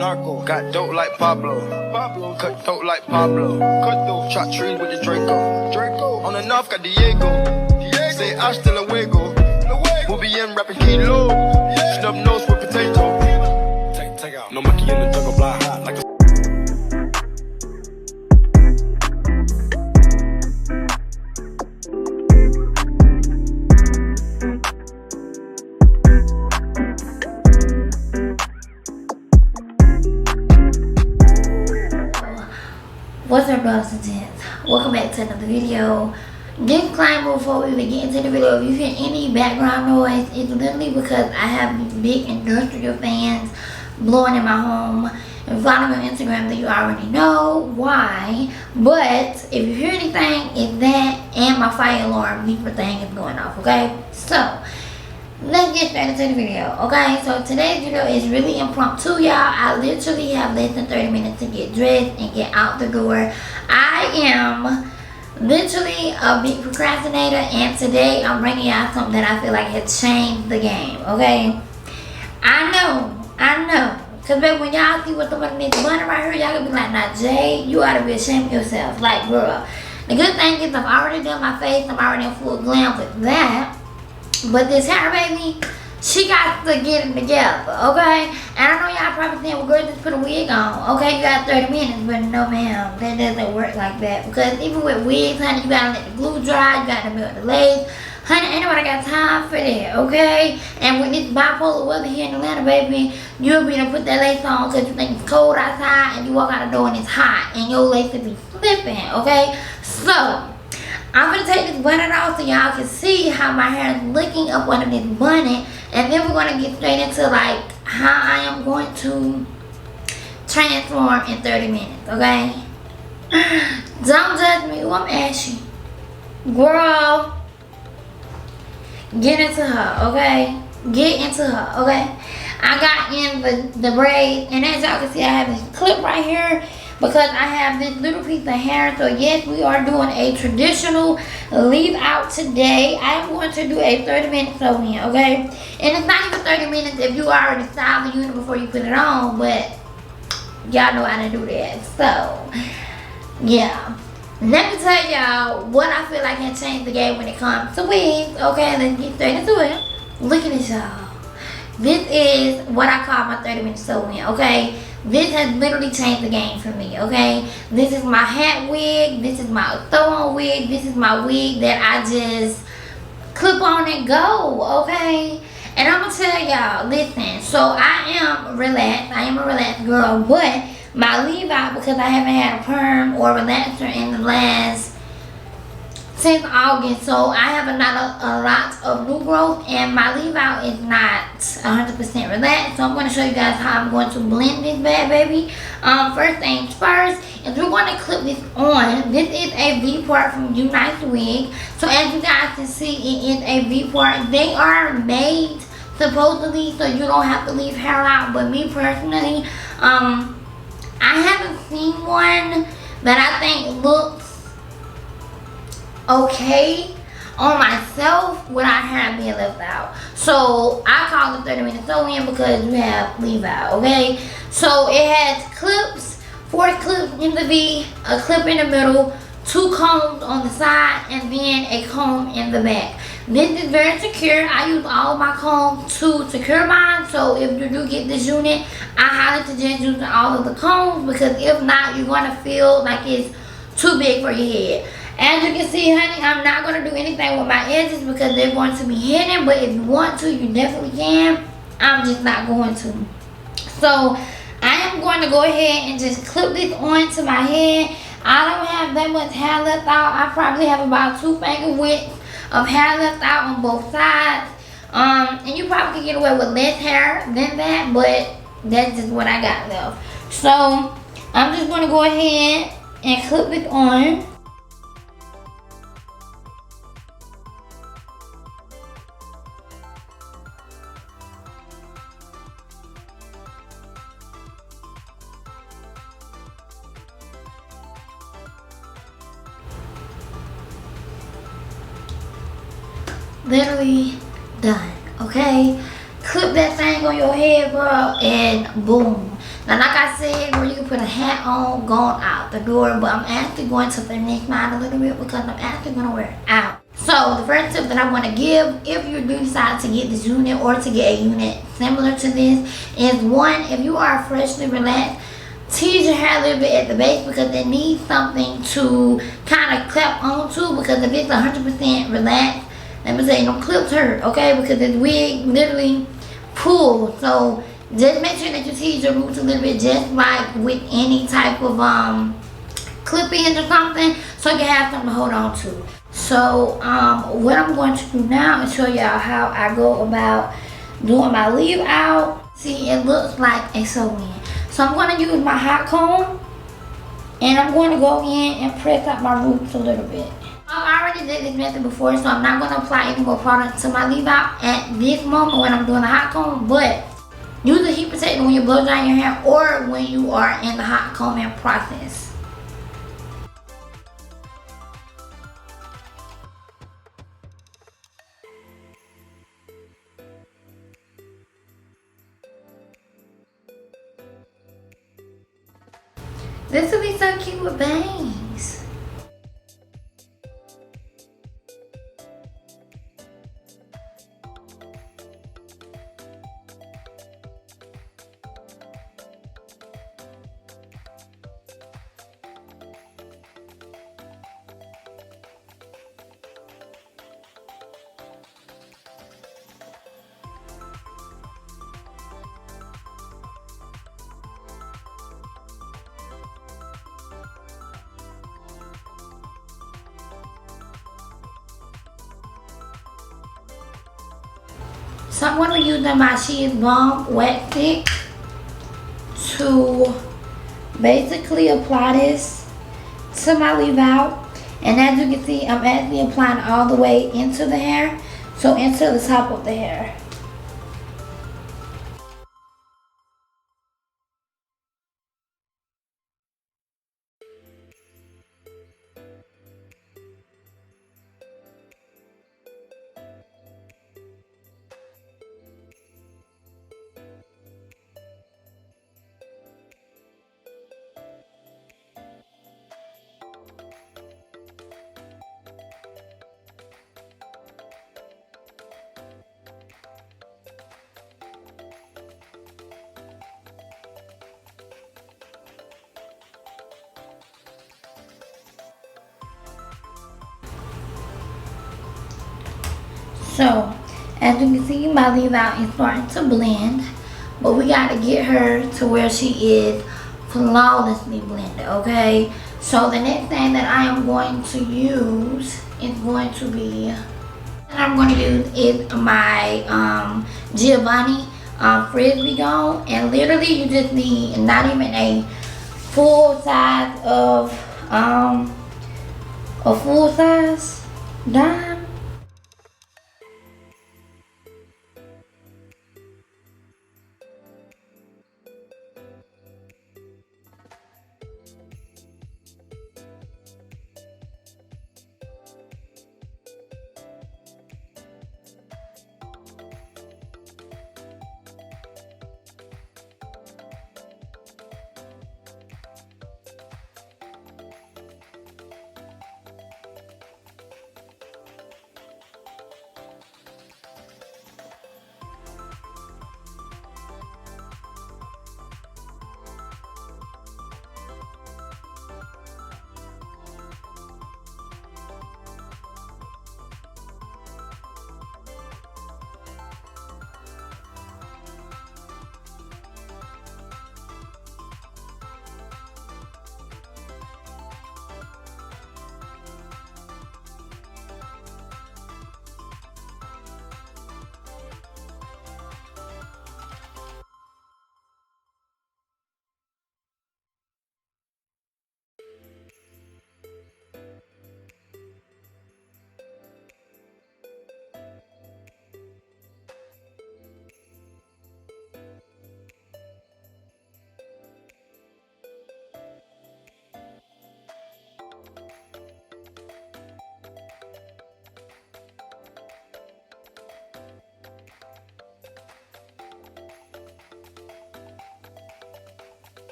narco. Got dope like Pablo. Cut dope like Pablo. Shot trees with the Draco. On the north got Diego. Say hasta luego. We'll be in rapping kilo. Snub nose with potato. Take out. No monkey in the jungle, fly high like a. What's up, brothers and gents? Welcome back to another video. Disclaimer before we even get into the video: if you hear any background noise, it's literally because I have these big industrial fans blowing in my home. If you follow me on Instagram, then you already know why. But if you hear anything, it's that and my fire alarm beeper thing is going off, okay? So let's get straight into the video, okay? So today's video is really impromptu, y'all. I literally have less than 30 minutes to get dressed and get out the door. I am literally a big procrastinator, and today I'm bringing y'all something that I feel like has changed the game, okay? I know. Cause baby, when y'all see what's up in this bun right here, y'all gonna be like, nah, Jay, you ought to be ashamed of yourself. Like, girl. The good thing is I've already done my face. I'm already in full glam with that. But this hair, baby, she got to get it together, okay? And I know y'all probably saying, well, girl, just put a wig on. Okay, you got 30 minutes, but no, ma'am, that doesn't work like that. Because even with wigs, honey, you gotta let the glue dry, you gotta melt the lace. Honey, ain't nobody got time for that, okay? And with this bipolar weather here in Atlanta, baby, you'll be able to put that lace on because you think it's cold outside, and you walk out the door and it's hot, and your lace will be flipping, okay? So I'm gonna take this bonnet off so y'all can see how my hair is looking up under this bonnet, and then we're gonna get straight into like how I am going to transform in 30 minutes, okay? Don't judge me, I'm ashy. Girl, get into her, okay? Get into her, okay? I got in the braid, and as y'all can see, I have this clip right here because I have this little piece of hair. So yes, we are doing a traditional leave out today. I am going to do a 30-minute sew-in, okay? And it's not even 30 minutes if you already style the unit before you put it on, but y'all know how to do that. So yeah, let me tell y'all what I feel like can change the game when it comes to wigs. Okay, let's get straight into it. Look at this, y'all. This is what I call my 30-minute sew-in, okay? This has literally changed the game for me, okay? This is my hat wig. This is my throw-on wig. This is my wig that I just clip on and go, okay? And I'm gonna tell y'all, listen, so I am relaxed. I am a relaxed girl, but my leave out, because I haven't had a perm or relaxer in the last since August, so I have not a lot of new growth, and my leave out is not 100% relaxed. So I'm going to show you guys how I'm going to blend this bad baby. First things first, is we're going to clip this on. This is a Vpart from Unice Wig. So as you guys can see, it is a Vpart. They are made supposedly so you don't have to leave hair out, but me personally, I haven't seen one that I think looks okay on myself without hair being left out. So I call it 30-minute sew-in because you have leave out, okay? So it has clips, 4 clips in the V, a clip in the middle, 2 combs on the side, and then a comb in the back. This is very secure. I use all my combs to secure mine. So if you do get this unit, I highly suggest using all of the combs, because if not, you're gonna feel like it's too big for your head. As you can see, honey, I'm not going to do anything with my edges because they're going to be hidden. But if you want to, you definitely can. I'm just not going to. So I am going to go ahead and just clip this onto my head. I don't have that much hair left out. I probably have about 2 finger widths of hair left out on both sides. And you probably can get away with less hair than that, but that's just what I got left. So I'm just going to go ahead and clip it on. Literally done, okay? Clip that thing on your head, bro, and boom. Now, like I said, where you can put a hat on going out the door, but I'm actually going to finish mine a little bit because I'm actually going to wear it out. So, the first tip that I want to give, if you do decide to get this unit or to get a unit similar to this, is one, if you are freshly relaxed, tease your hair a little bit at the base because it needs something to kind of clap onto, because if it's 100% relaxed, let me say, no clips hurt, okay? Because this wig literally pulls. So just make sure that you tease your roots a little bit, just like with any type of clippings or something, so you can have something to hold on to. So what I'm going to do now is show y'all how I go about doing my leave out. See, it looks like a sew-in. So I'm going to use my hot comb, and I'm going to go in and press out my roots a little bit. I already did this method before, so I'm not going to apply any more product to my leave out at this moment when I'm doing the hot comb, but use a heat protector when you blow dry your hair or when you are in the hot combing process. This would be so cute with bangs. So I'm going to use my She's Bomb wet stick to basically apply this to my leave out. And as you can see, I'm actually applying all the way into the hair, so into the top of the hair. So, as you can see, my leave out is starting to blend, but we got to get her to where she is flawlessly blended, okay? So the next thing that I am going to use is going to be, my Giovanni Frisbee Gone, and literally you just need not even a full size of a full size dime.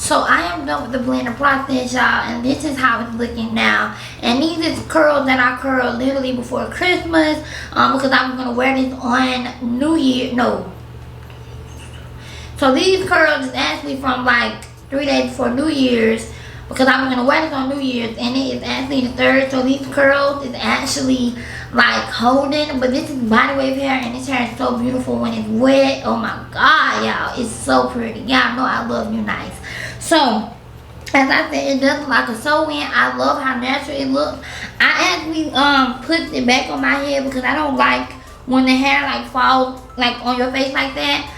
So I am done with the blending process, y'all, and this is how it's looking now. And these is curls that I curled literally before Christmas, because I was gonna wear this on New Year. No. So these curls is actually from like 3 days before New Year's, because I was gonna wear this on New Year's, and it is actually the 3rd. So these curls is actually like holding, but this is body wave hair, and this hair is so beautiful when it's wet. Oh my god, y'all, it's so pretty. Y'all know I love Unice. So as I said, it does look like a sew-in. I love how natural it looks. I actually put it back on my head because I don't like when the hair like falls like on your face like that.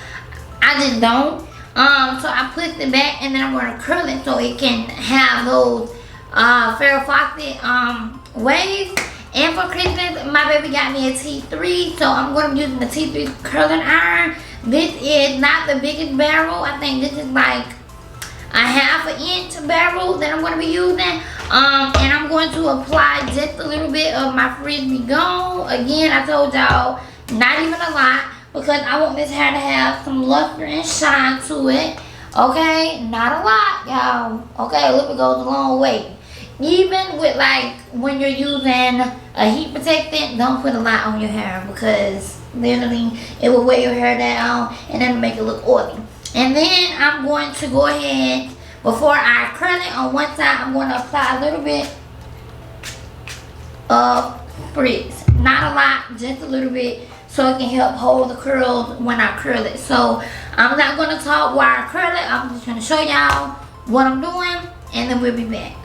I just don't. So I put it back, and then I'm gonna curl it so it can have those Farrah Fawcett waves. And for Christmas, my baby got me a T3, so I'm gonna be using the T3 curling iron. This is not the biggest barrel. I think this is like a 1/2 inch barrel that I'm going to be using, and I'm going to apply just a little bit of my Frisbee Gone. Again, I told y'all, not even a lot, because I want this hair to have some luster and shine to it. Okay, not a lot, y'all. Okay, a little bit goes a long way. Even with like when you're using a heat protectant, don't put a lot on your hair, because literally it will weigh your hair down and then make it look oily. And then I'm going to go ahead, before I curl it on one side, I'm going to apply a little bit of spritz. Not a lot, just a little bit, so it can help hold the curls when I curl it. So I'm not going to talk while I curl it. I'm just going to show y'all what I'm doing, and then we'll be back.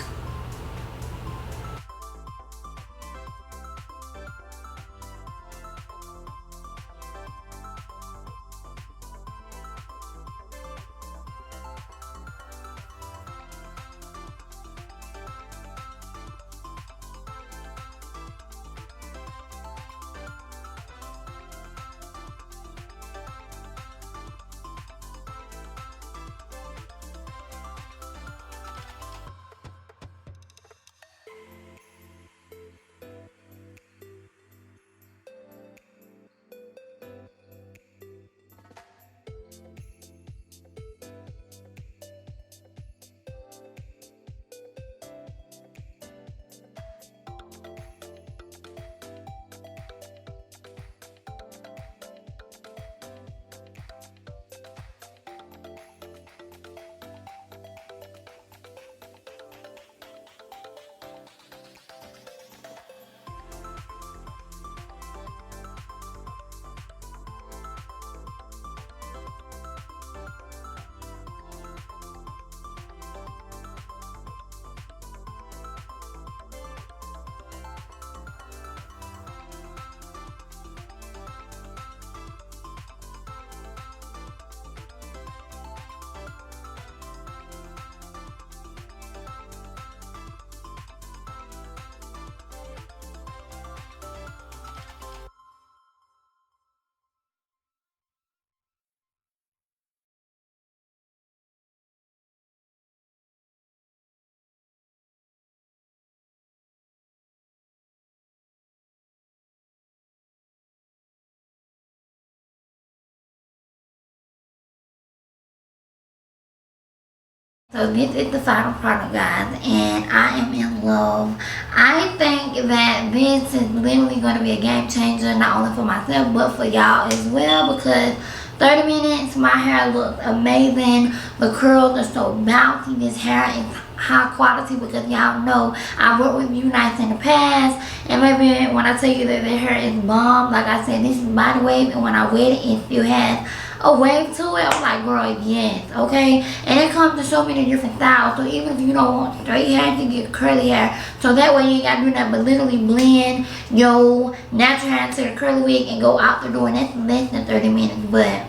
So this is the final product, guys, and I am in love. I think that this is literally going to be a game changer, not only for myself but for y'all as well, because 30 minutes, my hair looks amazing. The curls are so bouncy. This hair is high quality, because y'all know I worked with Unice in the past, and maybe when I tell you that the hair is bomb, like I said, this is body wave, and when I wet it, it still has a wave to it. I'm like, girl, yes, okay. And it comes in so many different styles, so even if you don't want straight hair, you get curly hair, so that way you ain't gotta do nothing but literally blend your natural hair into the curly wig and go out the door, and that's less than 30 minutes. But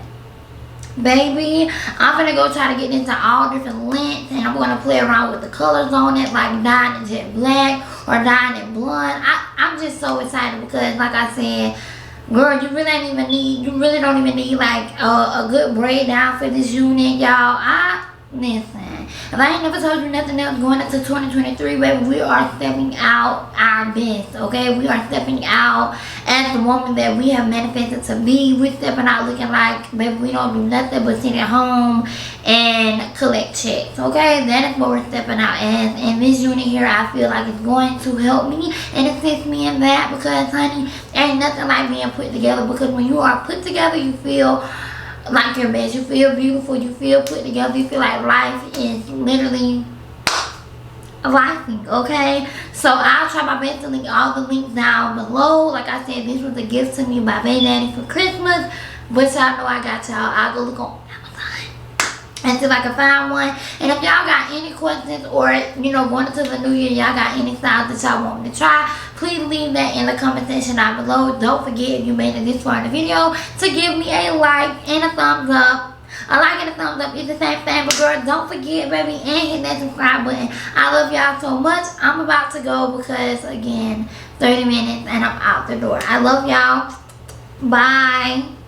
baby, I'm gonna go try to get into all different lengths, and I'm gonna play around with the colors on it, like dyeing it jet black or dyeing it blonde. I'm just so excited, because like I said, girl, you really don't even need like a good braid down for this unit, y'all. Listen, If I ain't never told you nothing else going into 2023, baby, we are stepping out our best, okay? We are stepping out as the woman that we have manifested to be. We're stepping out looking like, baby, we don't do nothing but sit at home and collect checks, okay? That is what we're stepping out as. And this unit here, I feel like it's going to help me and assist me in that, because, honey, ain't nothing like being put together. Because when you are put together, you feel like your best. You feel beautiful. You feel put together. You feel like life is literally lifing, okay? So I'll try my best to link all the links down below. Like I said, this was a gift to me by Baby Daddy for Christmas, but y'all know I got y'all. I'll go look on until I can find one. And if y'all got any questions, or you know, going into the new year, y'all got any styles that y'all want me to try, please leave that in the comment section down below. Don't forget, if you made it this far in the video, to give me a like and a thumbs up. A like and a thumbs up is the same thing, but girl, don't forget, baby, and hit that subscribe button. I love y'all so much. I'm about to go because, again, 30 minutes and I'm out the door. I love y'all. Bye.